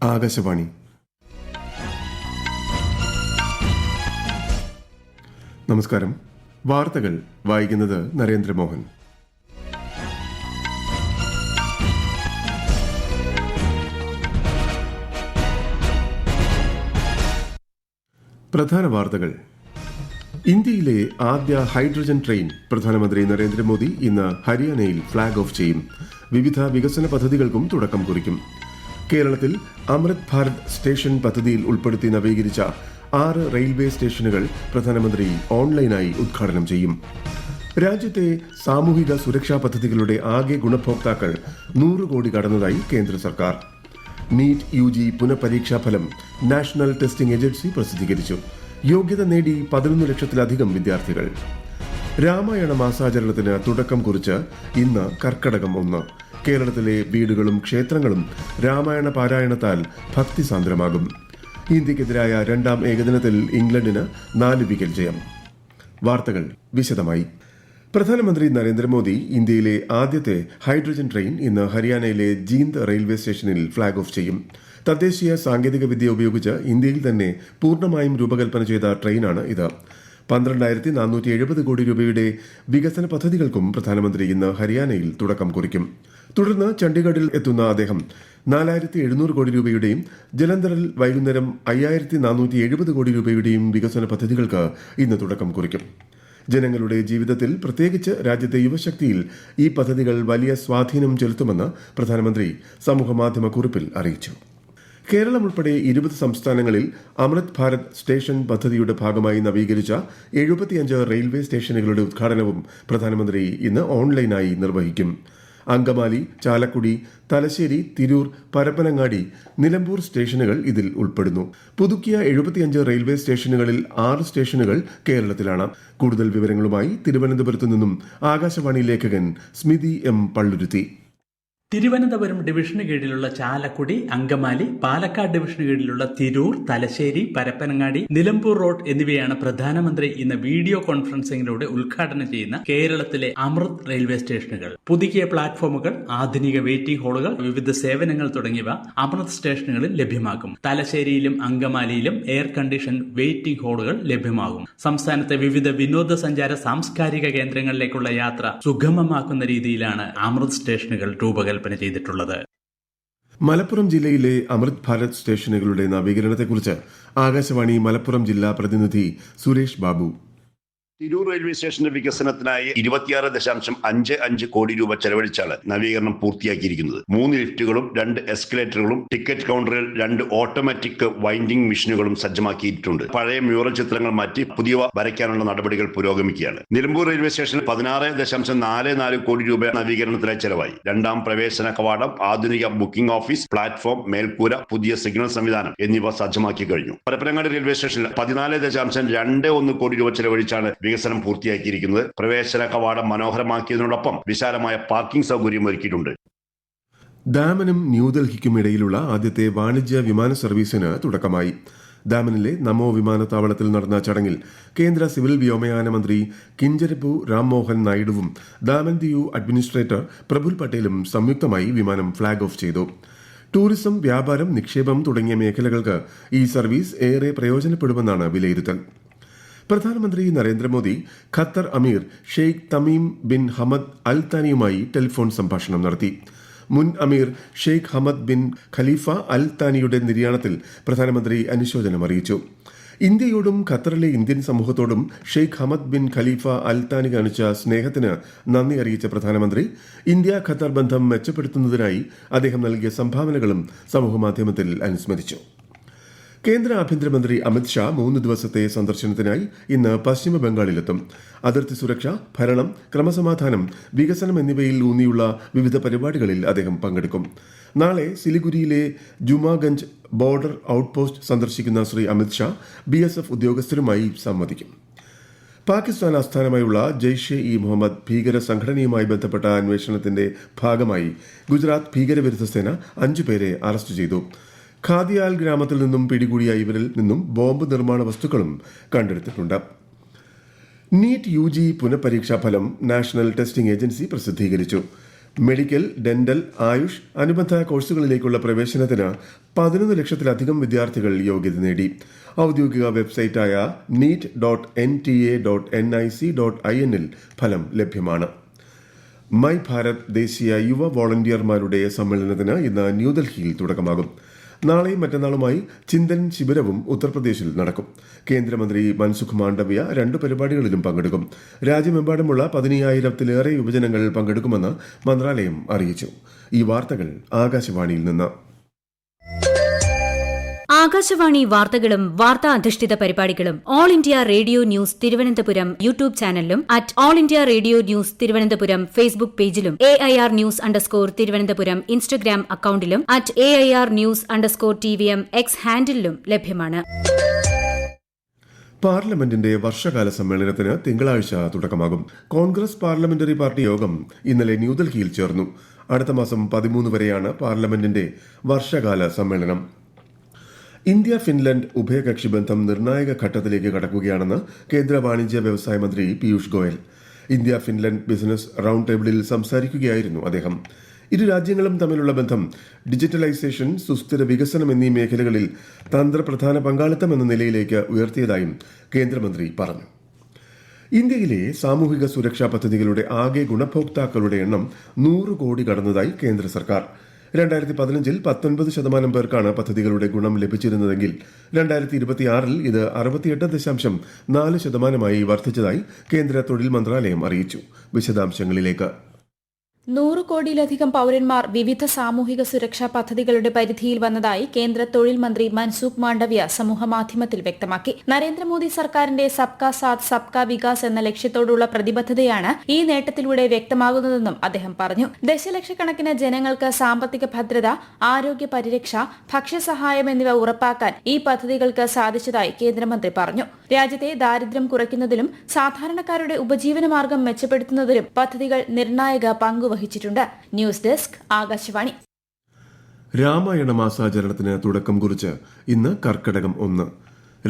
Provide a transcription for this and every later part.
ആകാശവാണി. നമസ്കാരം. വാർത്തകൾ വായിക്കുന്നത് നരേന്ദ്രമോഹൻ. പ്രധാന വാർത്തകൾ. ഇന്ത്യയിലെ ആദ്യ ഹൈഡ്രജൻ ട്രെയിൻ പ്രധാനമന്ത്രി നരേന്ദ്രമോദി ഇന്ന് ഹരിയാനയിൽ ഫ്ളാഗ് ഓഫ് ചെയ്യും. വിവിധ വികസന പദ്ധതികൾക്കും തുടക്കം കുറിക്കും. കേരളത്തിൽ അമൃത് ഭാരത് സ്റ്റേഷൻ പദ്ധതിയിൽ ഉൾപ്പെടുത്തി നവീകരിച്ച 6 റെയിൽവേ സ്റ്റേഷനുകൾ പ്രധാനമന്ത്രി ഓൺലൈനായി ഉദ്ഘാടനം ചെയ്യും. രാജ്യത്തെ സാമൂഹിക സുരക്ഷാ പദ്ധതികളുടെ ആകെ ഗുണഭോക്താക്കൾ 100 കോടി കടന്നതായി കേന്ദ്ര സർക്കാർ. നീറ്റ് UG പുനഃപരീക്ഷാ ഫലം നാഷണൽ ടെസ്റ്റിംഗ് ഏജൻസി പ്രസിദ്ധീകരിച്ചു. യോഗ്യത നേടി 11 ലക്ഷത്തിലധികം വിദ്യാർത്ഥികൾ. രാമായണ മാസാചരണത്തിന് തുടക്കം കുറിച്ച് ഇന്ന് കർക്കടകം 1. കേരളത്തിലെ വീടുകളും ക്ഷേത്രങ്ങളും രാമായണ പാരായണത്താൽ ഭക്തിസാന്ദ്രമാകും. ഇന്ത്യക്കെതിരായ 2ാം ഏകദിനത്തിൽ ഇംഗ്ലണ്ടിന് 4 വിക്കറ്റ് ജയം. വാർത്തകൾ വിശദമായി. പ്രധാനമന്ത്രി നരേന്ദ്രമോദി ഇന്ത്യയിലെ ആദ്യത്തെ ഹൈഡ്രജൻ ട്രെയിൻ ഇന്ന് ഹരിയാനയിലെ ജീന്ദ് റെയിൽവേ സ്റ്റേഷനിൽ ഫ്ളാഗ് ഓഫ് ചെയ്യും. തദ്ദേശീയ സാങ്കേതിക വിദ്യ ഉപയോഗിച്ച് ഇന്ത്യയിൽ തന്നെ പൂർണ്ണമായും രൂപകൽപ്പന ചെയ്ത ട്രെയിനാണ് ഇത്. 12,470 കോടി രൂപയുടെ വികസന പദ്ധതികൾക്കും പ്രധാനമന്ത്രി ഇന്ന് ഹരിയാനയിൽ തുടക്കം കുറിക്കും. തുടർന്ന് ചണ്ഡീഗഡിൽ എത്തുന്ന അദ്ദേഹം 4,700 കോടി രൂപയുടെയും ജലന്ധറിൽ വൈകുന്നേരം 5,470 കോടി രൂപയുടെയും വികസന പദ്ധതികൾക്ക് ഇന്ന് തുടക്കം കുറിക്കും. ജനങ്ങളുടെ ജീവിതത്തിൽ, പ്രത്യേകിച്ച് രാജ്യത്തെ യുവശക്തിയിൽ ഈ പദ്ധതികൾ വലിയ സ്വാധീനം ചെലുത്തുമെന്ന് പ്രധാനമന്ത്രി സമൂഹമാധ്യമ കുറിപ്പിൽ അറിയിച്ചു. കേരളം ഉൾപ്പെടെ 20 സംസ്ഥാനങ്ങളിൽ അമൃത് ഭാരത് സ്റ്റേഷൻ പദ്ധതിയുടെ ഭാഗമായി നവീകരിച്ച 75 റെയിൽവേ സ്റ്റേഷനുകളുടെ ഉദ്ഘാടനവും പ്രധാനമന്ത്രി ഇന്ന് ഓൺലൈനായി നിർവഹിക്കും. അങ്കമാലി, ചാലക്കുടി, തലശ്ശേരി, തിരൂർ, പരപ്പനങ്ങാടി, നിലമ്പൂർ സ്റ്റേഷനുകൾ ഇതിൽ ഉൾപ്പെടുന്നു. പുതുക്കിയ 75 റെയിൽവേ സ്റ്റേഷനുകളിൽ 6 സ്റ്റേഷനുകൾ കേരളത്തിലാണ്. കൂടുതൽ വിവരങ്ങളുമായി തിരുവനന്തപുരത്തു നിന്നും ആകാശവാണി ലേഖകൻ സ്മിതി M. പള്ളുരുത്തി. തിരുവനന്തപുരം ഡിവിഷന് കീഴിലുള്ള ചാലക്കുടി, അങ്കമാലി, പാലക്കാട് ഡിവിഷന് കീഴിലുള്ള തിരൂർ, തലശ്ശേരി, പരപ്പനങ്ങാടി, നിലമ്പൂർ റോഡ് എന്നിവയാണ് പ്രധാനമന്ത്രി ഇന്ന് വീഡിയോ കോൺഫറൻസിംഗിലൂടെ ഉദ്ഘാടനം ചെയ്യുന്ന കേരളത്തിലെ അമൃത് റെയിൽവേ സ്റ്റേഷനുകൾ. പുതുക്കിയ പ്ലാറ്റ്ഫോമുകൾ, ആധുനിക വെയിറ്റിംഗ് ഹാളുകൾ, വിവിധ സേവനങ്ങൾ തുടങ്ങിയവ അമൃത് സ്റ്റേഷനുകളിൽ ലഭ്യമാക്കും. തലശ്ശേരിയിലും അങ്കമാലിയിലും എയർ കണ്ടീഷൻ വെയിറ്റിംഗ് ഹാളുകൾ ലഭ്യമാകും. സംസ്ഥാനത്തെ വിവിധ വിനോദസഞ്ചാര സാംസ്കാരിക കേന്ദ്രങ്ങളിലേക്കുള്ള യാത്ര സുഗമമാക്കുന്ന രീതിയിലാണ് അമൃത് സ്റ്റേഷനുകൾ രൂപകൽപ്പന ചെയ്തിട്ടുള്ളത്. മലപ്പുറം ജില്ലയിലെ അമൃത് ഭാരത് സ്റ്റേഷനുകളുടെ നവീകരണത്തെക്കുറിച്ച് ആകാശവാണി മലപ്പുറം ജില്ലാ പ്രതിനിധി സുരേഷ് ബാബു. തിരൂർ റെയിൽവേ സ്റ്റേഷന്റെ വികസനത്തിനായി 26.55 കോടി രൂപ ചെലവഴിച്ചാണ് നവീകരണം പൂർത്തിയാക്കിയിരിക്കുന്നത്. 3 ലിഫ്റ്റുകളും 2 എസ്കലേറ്ററുകളും ടിക്കറ്റ് കൗണ്ടറിൽ 2 ഓട്ടോമാറ്റിക് വൈൻഡിംഗ് മെഷീനുകളും സജ്ജമാക്കിയിട്ടുണ്ട്. പഴയ മ്യൂറൽ ചിത്രങ്ങൾ മാറ്റി പുതിയവ വരയ്ക്കാനുള്ള നടപടികൾ പുരോഗമിക്കുകയാണ്. നിലമ്പൂർ റെയിൽവേ സ്റ്റേഷനിൽ 16.44 കോടി രൂപ നവീകരണത്തിനായി ചെലവായി. 2ാം പ്രവേശന കവാടം, ആധുനിക ബുക്കിംഗ് ഓഫീസ്, പ്ലാറ്റ്ഫോം, മേൽക്കൂര, പുതിയ സിഗ്നൽ സംവിധാനം എന്നിവ സജ്ജമാക്കി കഴിഞ്ഞു. പരപ്പനങ്ങാടി റെയിൽവേ സ്റ്റേഷനിൽ 14.21 കോടി രൂപ ചെലവഴിച്ചാണ് വികസനം പൂർത്തിയാക്കിയിരിക്കുന്നത്. പ്രവേശന കവാടം മനോഹരമാക്കിയതിനോടൊപ്പം വിശാലമായ പാർക്കിംഗ് സൗകര്യം ഒരുക്കിയിട്ടുണ്ട്. ദാമനും ന്യൂഡൽഹിക്കും ഇടയിലുള്ള ആദ്യത്തെ വാണിജ്യ വിമാന സർവീസിന് തുടക്കമായി. ദാമനിലെ നമോ വിമാനത്താവളത്തിൽ നടന്ന ചടങ്ങിൽ കേന്ദ്ര സിവിൽ വ്യോമയാന മന്ത്രി കിഞ്ചരപ്പു രാംമോഹൻ നായിഡുവും ദാമൻ ദിയു അഡ്മിനിസ്ട്രേറ്റർ പ്രഫുൽ പട്ടേലും സംയുക്തമായി വിമാനം ഫ്ളാഗ് ഓഫ് ചെയ്തു. ടൂറിസം, വ്യാപാരം, നിക്ഷേപം തുടങ്ങിയ മേഖലകൾക്ക് ഈ സർവീസ് ഏറെ പ്രയോജനപ്പെടുമെന്നാണ് വിലയിരുത്തൽ. പ്രധാനമന്ത്രി നരേന്ദ്രമോദി ഖത്തർ അമീർ Sheikh Tamim bin Hamad Al താനിയുമായി telephone സംഭാഷണം നടത്തി. മുൻ അമീർ ഷെയ്ഖ് ഹമദ് ബിൻ ഖലീഫ അൽ താനിയുടെ നിര്യാണത്തിൽ പ്രധാനമന്ത്രി അനുശോചനം അറിയിച്ചു. ഇന്ത്യയോടും ഖത്തറിലെ Indian സമൂഹത്തോടും Sheikh Hamad bin Khalifa അൽ താനി കാണിച്ച സ്നേഹത്തിന് നന്ദി അറിയിച്ച പ്രധാനമന്ത്രി ഇന്ത്യ ഖത്തർ ബന്ധം മെച്ചപ്പെടുത്തുന്നതിനായി അദ്ദേഹം നൽകിയ സംഭാവനകളും സമൂഹമാധ്യമത്തിൽ അനുസ്മരിച്ചു. കേന്ദ്ര ആഭ്യന്തരമന്ത്രി അമിത് ഷാ 3 ദിവസത്തെ സന്ദർശനത്തിനായി ഇന്ന് പശ്ചിമ ബംഗാളിലെത്തും. അതിർത്തി സുരക്ഷ, ഭരണം, ക്രമസമാധാനം, വികസനം എന്നിവയിൽ ഊന്നിയുള്ള വിവിധ പരിപാടികളിൽ അദ്ദേഹം പങ്കെടുക്കും. നാളെ സിലിഗുരിയിലെ ജുമാഗഞ്ച് ബോർഡർ ഔട്ട്പോസ്റ്റ് സന്ദർശിക്കുന്ന ശ്രീ അമിത് ഷാ BSF ഉദ്യോഗസ്ഥരുമായി സംവദിക്കും. പാകിസ്ഥാൻ ആസ്ഥാനമായുള്ള ജെയ്ഷെ ഇ മുഹമ്മദ് ഭീകര സംഘടനയുമായി ബന്ധപ്പെട്ട അന്വേഷണത്തിന്റെ ഭാഗമായി ഗുജറാത്ത് ഭീകരവിരുദ്ധ സേന 5 പേരെ അറസ്റ്റ് ചെയ്തു. ഖാദിയാൽ ഗ്രാമത്തിൽ നിന്നും പിടികൂടിയ ഇവരിൽ നിന്നും ബോംബ് നിർമ്മാണ വസ്തുക്കളും കണ്ടെടുത്തിട്ടുണ്ട്. നീറ്റ് UG പുനഃപരീക്ഷാ ഫലം നാഷണൽ ടെസ്റ്റിംഗ് ഏജൻസി പ്രസിദ്ധീകരിച്ചു. മെഡിക്കൽ, ഡെന്റൽ, ആയുഷ് അനുബന്ധ കോഴ്സുകളിലേക്കുള്ള പ്രവേശനത്തിന് 11 ലക്ഷത്തിലധികം വിദ്യാർത്ഥികൾ യോഗ്യത നേടി. ഔദ്യോഗിക വെബ്സൈറ്റായ neet.nta.nic.in ഫലം ലഭ്യമാണ്. മൈ ഭാരത് ദേശീയ യുവ വോളണ്ടിയർമാരുടെ സമ്മേളനത്തിന് ഇന്ന് ന്യൂഡൽഹിയിൽ തുടക്കമാകും. നാളെയും മറ്റന്നാളുമായി ചിന്തൻ ശിബിരവും ഉത്തർപ്രദേശിൽ നടക്കും. കേന്ദ്രമന്ത്രി മൻസുഖ് മാണ്ഡവ്യ 2 പരിപാടികളിലും പങ്കെടുക്കും. രാജ്യമെമ്പാടുമുള്ള 15,000-ലേറെ യുവജനങ്ങൾ പങ്കെടുക്കുമെന്ന് മന്ത്രാലയം അറിയിച്ചു. ഈ വാർത്തകൾ ആകാശവാണിയിൽ നിന്ന്. ആകാശവാണി വാർത്തകളും വാർത്താ അധിഷ്ഠിത പരിപാടികളും All India Radio news Thiruvananthapuram YouTube ചാനലിലും All India Radio news Thiruvananthapuram Facebook പേജിലും AIR ന്യൂസ് _തിരുവനന്തപുരം ഇൻസ്റ്റഗ്രാം അക്കൌണ്ടിലും AIR ന്യൂസ് _TVM എക്സ് ഹാൻഡിലും ലഭ്യമാണ്. പാർലമെന്റിന്റെ വർഷകാല സമ്മേളനത്തിന് തിങ്കളാഴ്ച തുടക്കമാകും. കോൺഗ്രസ് പാർലമെന്ററി പാർട്ടി യോഗം ഇന്നലെ ന്യൂഡൽഹിയിൽ ചേർന്നു. അടുത്ത മാസം 13 വരെയാണ് പാർലമെന്റിന്റെ വർഷകാല സമ്മേളനം. ഇന്ത്യ ഫിൻലൻഡ് ഉഭയകക്ഷി ബന്ധം നിർണായക ഘട്ടത്തിലേക്ക് കടക്കുകയാണെന്ന് കേന്ദ്ര വാണിജ്യ വ്യവസായ മന്ത്രി Piyush Goyal. India Finland business round ടേബിളിൽ സംസാരിക്കുകയായിരുന്നു അദ്ദേഹം. ഇരു രാജ്യങ്ങളും തമ്മിലുള്ള ബന്ധം ഡിജിറ്റലൈസേഷൻ, സുസ്ഥിര വികസനം എന്നീ മേഖലകളിൽ തന്ത്രപ്രധാന പങ്കാളിത്തം എന്ന നിലയിലേക്ക് ഉയർത്തിയതായും കേന്ദ്രമന്ത്രി പറഞ്ഞു. ഇന്ത്യയിലെ സാമൂഹിക സുരക്ഷാ പദ്ധതികളുടെ ആകെ ഗുണഭോക്താക്കളുടെ എണ്ണം 100 കോടി കടന്നതായി കേന്ദ്ര സർക്കാർ. 2015-ൽ 19% പേർക്കാണ് പദ്ധതികളുടെ ഗുണം ലഭിച്ചിരുന്നതെങ്കിൽ 2026-ൽ ഇത് 68.4% വർദ്ധിച്ചതായി കേന്ദ്ര തൊഴിൽ മന്ത്രാലയം അറിയിച്ചു. വിശദാംശങ്ങളിലേക്ക്. 100 കോടിയിലധികം പൌരന്മാർ വിവിധ സാമൂഹിക സുരക്ഷാ പദ്ധതികളുടെ പരിധിയിൽ വന്നതായി കേന്ദ്ര തൊഴിൽ മന്ത്രി മൻസുഖ് മാണ്ഡവ്യ സമൂഹമാധ്യമത്തിൽ വ്യക്തമാക്കി. നരേന്ദ്രമോദി സർക്കാരിന്റെ സബ്കാ സാത്ത് സബ്കാ വികാസ് എന്ന ലക്ഷ്യത്തോടുള്ള പ്രതിബദ്ധതയാണ് ഈ നേട്ടത്തിലൂടെ വ്യക്തമാകുന്നതെന്നും അദ്ദേഹം പറഞ്ഞു. ദശലക്ഷക്കണക്കിന് ജനങ്ങൾക്ക് സാമ്പത്തിക ഭദ്രത, ആരോഗ്യ പരിരക്ഷ, ഭക്ഷ്യസഹായം എന്നിവ ഉറപ്പാക്കാൻ ഈ പദ്ധതികൾക്ക് സാധിച്ചതായി കേന്ദ്രമന്ത്രി പറഞ്ഞു. രാജ്യത്തെ ദാരിദ്ര്യം കുറയ്ക്കുന്നതിലും സാധാരണക്കാരുടെ ഉപജീവനമാർഗം മെച്ചപ്പെടുത്തുന്നതിലും പദ്ധതികൾ നിർണായക പങ്കുവഹിച്ചിട്ടുണ്ട്. News desk, Akashvani. രാമായണ മാസാചരണത്തിന് തുടക്കം കുറിച്ച് ഇന്ന് കർക്കടകം 1.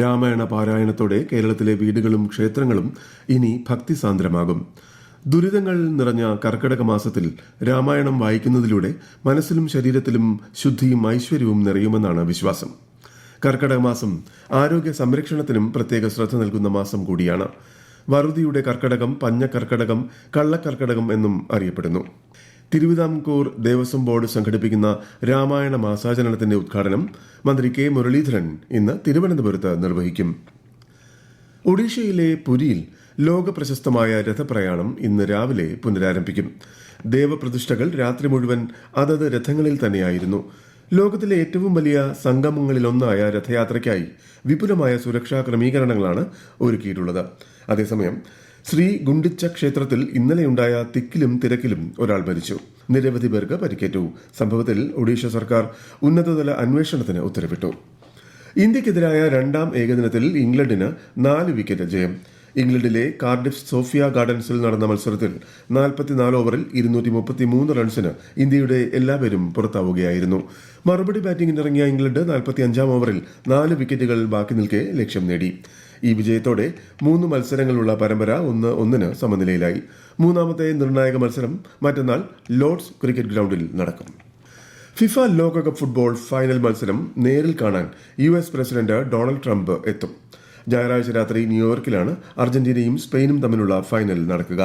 രാമായണ പാരായണത്തോടെ കേരളത്തിലെ വീടുകളും ക്ഷേത്രങ്ങളും ഇനി ഭക്തിസാന്ദ്രമാകും. ദുരിതങ്ങൾ നിറഞ്ഞ കർക്കടക മാസത്തിൽ രാമായണം വായിക്കുന്നതിലൂടെ മനസ്സിലും ശരീരത്തിലും ശുദ്ധിയും ഐശ്വര്യവും നിറയുമെന്നാണ് വിശ്വാസം. കർക്കടക മാസം ആരോഗ്യ സംരക്ഷണത്തിനും പ്രത്യേക ശ്രദ്ധ നൽകുന്ന മാസം കൂടിയാണ്. വറുതിയുടെ കർക്കടകം, പഞ്ഞക്കർക്കടകം, കള്ളക്കർക്കടകം എന്നും അറിയപ്പെടുന്നു. തിരുവിതാംകൂർ ദേവസ്വം ബോർഡ് സംഘടിപ്പിക്കുന്ന രാമായണ മാസാചരണത്തിന്റെ ഉദ്ഘാടനം മന്ത്രി കെ മുരളീധരൻ ഇന്ന് തിരുവനന്തപുരത്ത് നിർവഹിക്കും. ഒഡീഷയിലെ പുരിയിൽ ലോക പ്രശസ്തമായ രഥപ്രയാണം ഇന്ന് രാവിലെ പുനരാരംഭിക്കും. ദേവപ്രതിഷ്ഠകൾ രാത്രി മുഴുവൻ അതത് രഥങ്ങളിൽ തന്നെയായിരുന്നു. ലോകത്തിലെ ഏറ്റവും വലിയ സംഗമങ്ങളിലൊന്നായ രഥയാത്രയ്ക്കായി വിപുലമായ സുരക്ഷാ ക്രമീകരണങ്ങളാണ് ഒരുക്കിയിട്ടുള്ളത്. അതേസമയം ശ്രീ ഗുണ്ടിച്ച ക്ഷേത്രത്തിൽ ഇന്നലെയുണ്ടായ തിക്കിലും തിരക്കിലും ഒരാൾ മരിച്ചു. നിരവധി പേർക്ക് പരിക്കേറ്റു. സംഭവത്തിൽ ഒഡീഷ സർക്കാർ ഉന്നതതല അന്വേഷണത്തിന് ഉത്തരവിട്ടു. ഇന്ത്യക്കെതിരായ 2ാം ഏകദിനത്തിൽ ഇംഗ്ലണ്ടിന് 4 വിക്കറ്റ് ജയം. ഇംഗ്ലണ്ടിലെ കാർഡിഫ് സോഫിയ ഗാർഡൻസിൽ നടന്ന മത്സരത്തിൽ 44 ഓവറിൽ 233 റൺസിന് ഇന്ത്യയുടെ എല്ലാവരും പുറത്താവുകയായിരുന്നു. മറുപടി ബാറ്റിംഗിനിറങ്ങിയ ഇംഗ്ലണ്ട് 45-ാം ഓവറിൽ 4 വിക്കറ്റുകൾ ബാക്കി നിൽക്കെ ലക്ഷ്യം നേടി. ഈ വിജയത്തോടെ 3 മത്സരങ്ങളുള്ള പരമ്പര 1-1 സമനിലയിലായി. 3ാമത്തെ നിർണായക മത്സരം മറ്റന്നാൾ ലോർഡ്സ് ക്രിക്കറ്റ് ഗ്രൗണ്ടിൽ നടക്കും. ഫിഫ ലോകകപ്പ് ഫുട്ബോൾ ഫൈനൽ മത്സരം നേരിൽ കാണാൻ US പ്രസിഡന്റ് ഡൊണാൾഡ് ട്രംപ് എത്തും. ഞായറാഴ്ച രാത്രി ന്യൂയോർക്കിലാണ് അർജന്റീനയും സ്പെയിനും തമ്മിലുള്ള ഫൈനൽ നടക്കുക.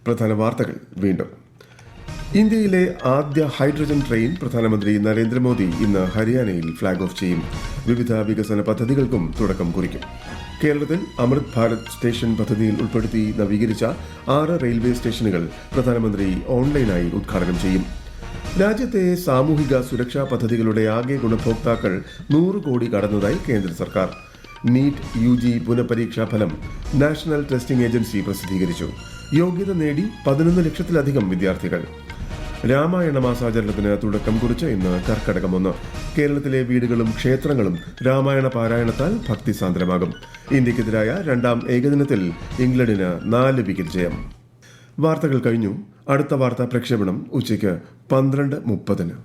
പ്രധാന വാർത്തകൾ വീണ്ടും. ഇന്ത്യയിലെ ആദ്യ ഹൈഡ്രജൻ ട്രെയിൻ പ്രധാനമന്ത്രി നരേന്ദ്രമോദി ഇന്ന് ഹരിയാനയിൽ ഫ്ളാഗ് ഓഫ് ചെയ്യും. വിവിധ വികസന പദ്ധതികൾക്കും തുടക്കം കുറിക്കും. കേരളത്തിൽ അമൃത് ഭാരത് സ്റ്റേഷൻ പദ്ധതിയിൽ ഉൾപ്പെടുത്തി നവീകരിച്ച 6 റെയിൽവേ സ്റ്റേഷനുകൾ പ്രധാനമന്ത്രി ഓൺലൈനായി ഉദ്ഘാടനം ചെയ്യും. രാജ്യത്തെ സാമൂഹിക സുരക്ഷാ പദ്ധതികളുടെ ആകെ ഗുണഭോക്താക്കൾ 100 കോടി കടന്നതായി കേന്ദ്ര സർക്കാർ. നീറ്റ് UG പുനഃപരീക്ഷാ ഫലം നാഷണൽ ടെസ്റ്റിംഗ് ഏജൻസി പ്രസിദ്ധീകരിച്ചു. യോഗ്യത നേടി 11 ലക്ഷത്തിലധികം വിദ്യാർത്ഥികൾ. രാമായണ മാസാചരണത്തിന് തുടക്കം കുറിച്ച് ഇന്ന് കർക്കടകം 1. കേരളത്തിലെ വീടുകളും ക്ഷേത്രങ്ങളും രാമായണ പാരായണത്താൽ ഭക്തിസാന്ദ്രമാകും. ഇന്ത്യക്കെതിരായ 2ാം ഏകദിനത്തിൽ ഇംഗ്ലണ്ടിന് 4 വിക്കറ്റ് ജയം. വാർത്തകൾ കഴിഞ്ഞു. അടുത്ത വാർത്താ പ്രക്ഷേപണം ഉച്ചയ്ക്ക് 12:30.